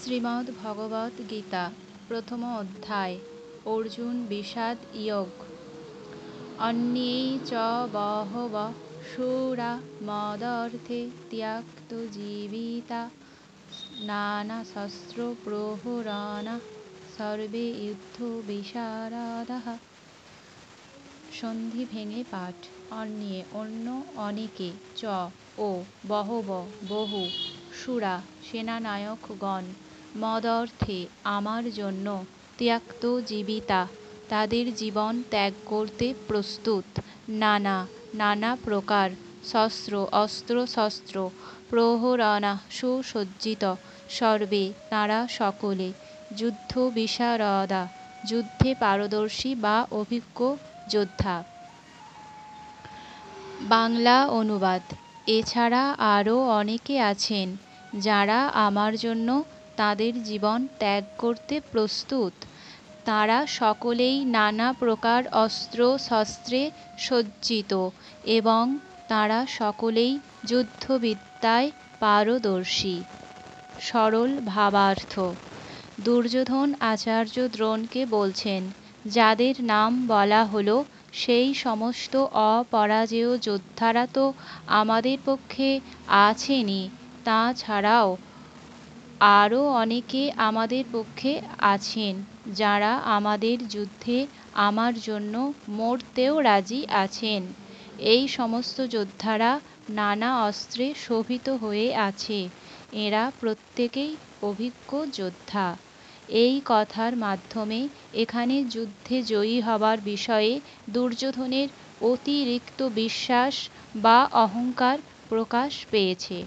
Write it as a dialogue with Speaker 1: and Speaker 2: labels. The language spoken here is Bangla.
Speaker 1: শ্রীমদ্ ভগবদ্ গীতা প্রথম অধ্যায় অর্জুন বিষাদ যোগ। অন্যে চ বহবঃ শূরা মদর্থে ত্যক্তো জীবিতা নানাশস্ত্র প্রহরণাঃ সর্বে যুদ্ধ বিশারদাঃ। সন্ধি ভেঙে পাঠ। অন্যে অন্য, অনেকে, চ ও, বহব বহু, শূরা সেনানায়কগণ, মদর্থে আমার জন্য, ত্যক্তো জীবিতা তাদের জীবন ত্যাগ করতে প্রস্তুত, নানা নানা প্রকার, শস্ত্র অস্ত্র শস্ত্র, প্রহরণাঃ সুসজ্জিত, সর্বে তাঁরা সকলে, যুদ্ধ বিশারদা যুদ্ধে পারদর্শী বা অভিজ্ঞ যোদ্ধা। বাংলা অনুবাদ। এছাড়া আরও অনেকে আছেন যাঁরা আমার জন্য তাঁদের জীবন ত্যাগ করতে প্রস্তুত। তাঁরা সকলেই নানা প্রকার অস্ত্র শস্ত্রে সজ্জিত এবং তাঁরা সকলেই যুদ্ধবিদ্যায় পারদর্শী। সরল ভাবার্থ। দুর্যোধন আচার্য দ্রোণকে বলছেন, যাদের নাম বলা হলো সেই সমস্ত অপরাজেয় যোদ্ধারা তো আমাদের পক্ষে আছেনই, তা ছাড়াও আরও অনেকে আমাদের পক্ষে আছেন যাঁরা আমাদের যুদ্ধে আমার জন্য মরতেও রাজি আছেন। এই সমস্ত যোদ্ধারা নানা অস্ত্রে শোভিত হয়ে আছে। এঁরা প্রত্যেকেই অভিজ্ঞ যোদ্ধা। এই কথার মাধ্যমে এখানে যুদ্ধে জয়ী হবার বিষয়ে দুর্যোধনের অতিরিক্ত বিশ্বাস বা অহংকার প্রকাশ পেয়েছে।